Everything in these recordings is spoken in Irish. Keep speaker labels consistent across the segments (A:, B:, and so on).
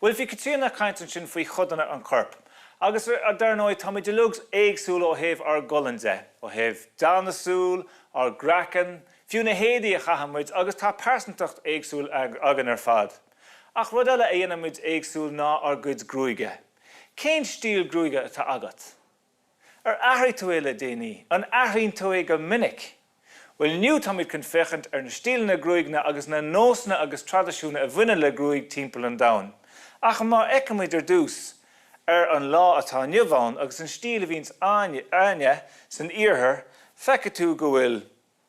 A: Well, if you could see na caiinteann sin faoi chudanna an corp. Agus darnóid tá muid lugs éagsúla ó thaobh ar golanse, ó thaobh danasúl, ar gracan, fiú na héadaí a chahamid agus tá persantacht éagsúil agan ar fad. Ach rud eile a dhéanamid éagsúil ná ar gcuid Gruaige. Cén stíl Gruaige atá agat? Ar athraí tú éile déanaí, an athraíonn tú é go minic. Well, nniu tá muid chun fechant ar na stíleanna Gruaigna agus na nósanna agus tradiisiúna a bhuine le Gruaig timpeall an domhain. Ach má eicimid ar dús ar an lá atá nimhán agus an stíl a bhíns aine san iarthar, feice tú go bhfuil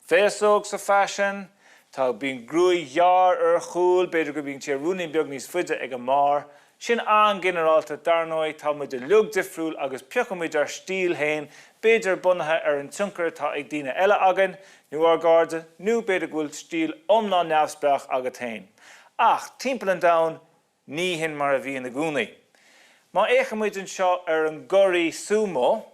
A: féasóg sa faisean, tá bíonn Gruaige ar chúl, beidir go bíonn tíreolaíocht beag níos fuide ag an mar, sin an generalta darnóid tá muid a lug difriúil agus peachamid ar stíl hain, beidir bunathe ar an tionchar tá ag daoine eile agan, nó ar garda, nó beidir go bhfuil stíl omná neamhspeach agat hain. Ach, timpeall an domhain, ní hin mar a bhí na gúnaí. Má éicimid an seo ar an goraí sumo,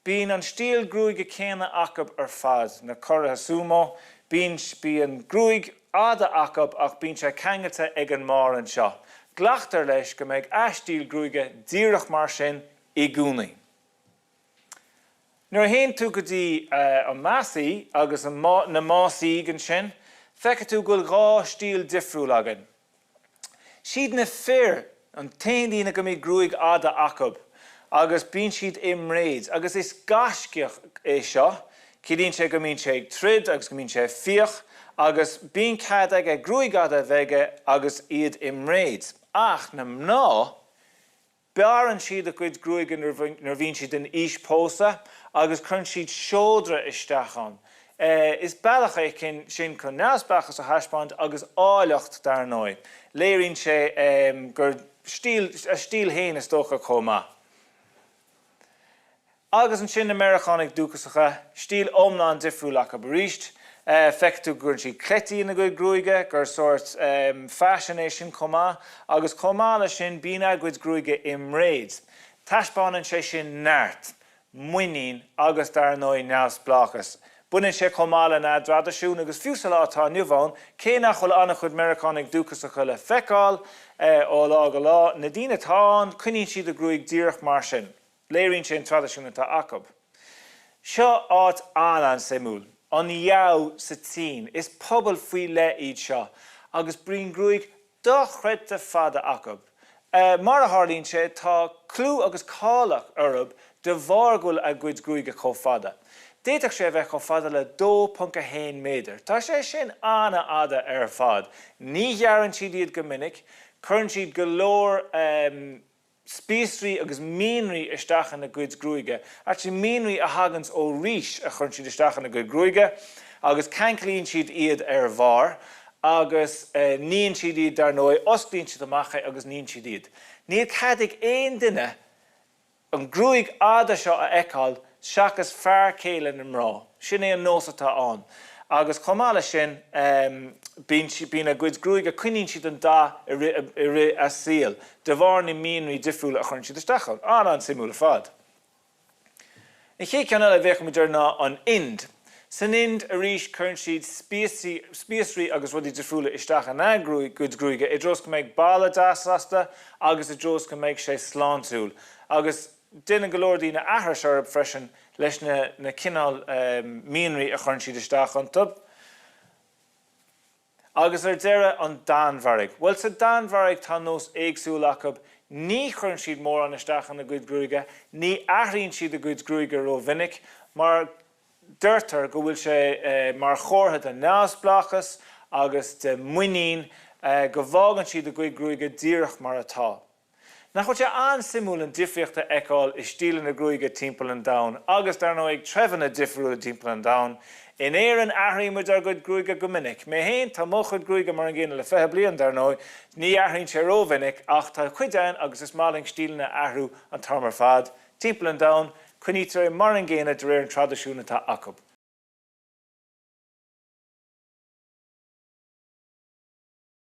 A: bíonn an stíl Gruaige céanna acab ar fad na coratha sumo, bíonn Gruaig ada acab ach bíonn sé ceangata ag an mar an seo. Glachtar leis go mbeidh aistíl Gruaige díreach mar sin i gúnaí. Nuair a haon tú go dtí an measaí agus na másaí gan sin, feice tú go rá stíl difriúil agan. Siad na fear an taondína go mbeidh Gruaig ada acab, agus bíonn siad imréid, agus is gasceach é seo, cídíonn sé go mbíonn sé ag trid agus go mbíonn sé fíoch, agus bíonn cad ag Gruaig ada bheige agus iad imréid. Ach, na mná, bearann siad a gcuid Gruaige nar bhíonn siad in íspósa, agus chun siad seódra isteach an. Is bailach é sin chun neamhspeachas a thaispáint agus áileacht darnóid. Léiríonn sé gur stíl hain is dócha comá. Agus an sin na Americanánaigh dúchasacha, stíl omláin difriúil acu baríist, feice tú gurn siad cletíí na gcuid Gruaige, gur sort faisean é sin comá, agus comá le sin bíonn a gcuid Gruaige imréid. Taispáinn sé sin neart, muoín agus darnóid neamhspeachas. Buinn sé comála na tradiisiún agus fiúsa látá nimhán, cé nach chuil anna chud Americanánaigh dúchasacha le feiceáil ó lá go lá, na dtíine táin cuiníonn siad a Gruaig díreach mar sin. Léiríonn sé an tradiisiúna tá acab. Seo áit an simúil, an jou sa tín, is pobal faoi le iad seo, agus bríonn Gruaig do chreidte fada acab. Mar a tharlaíonn sé tá clú agus cálach orb de bhargúil a gcuid Gruaige chomh fada. Déiteach sé bheith chomh fada le 2.1 méadar. Tá sé sin anna ada ar fad. Ní ghearann siad iad go minic, churann siad go leor spíosraí agus míonraí isteach na gcuid Gruaige. Actually, míonraí a hagans ó ríis a churann siad isteach na gcuid Gruaige, agus canclíonn siad iad ar bhar, agus níonn siad iad darnóid, osclíonn siad amach agus níonn siad iad. Níl cadig éon duine an Gruaig ada seo a eicáil seachas fear céile na mrá. Sin é an nós atá an. Agus comála sin, bíonn a gcuid Gruaige cuiníonn siad an dá i ri a síl, de bhar na míonraí difriúla a churann siad isteach an simúla fad. I ché ceanna le bheith muidir ná an Ind. San Ind a ríis churann siad spíosraí agus rudí difriúla isteach na gcuid Gruaige, i dros go mbeidh balla dáslasta agus i dros go mbeidh sé sláintúil. Agus duine go leor daoine athrair seorbh freisin leis na cinál míonraí a churann siad isteach an tub. Agus ar deire an danmhairg. Well, sa danmhairg tá nós éagsúla acab, ní churann siad mór an isteach na gcuid Gruaige, ní athraíonn siad a gcuid Gruaige ó minic, mar dúirtear go bhfuil sé mar chórtha de neamhspeachas agus de muoín go bhágann siad a gcuid Gruaige díreach mar atá. Nach chuid sé an simúil an difriochta eicáil is stíleanna Gruaige timpeall an domhain, agus darnóid trefanna difriúla timpeall an domhain, in éireann athraíonn ar gcuid Gruaige go minic. Mé haon tá mo chud Gruaige mar an gcéanna le 20 bliain darnóid, ní athraíonn sé ó minic, ach tá chuideann agus is máling stíleanna athrú an tarmar fad, timpeall an domhain, cuinítear mar an gcéanna de réir an tradiisiúna tá acab.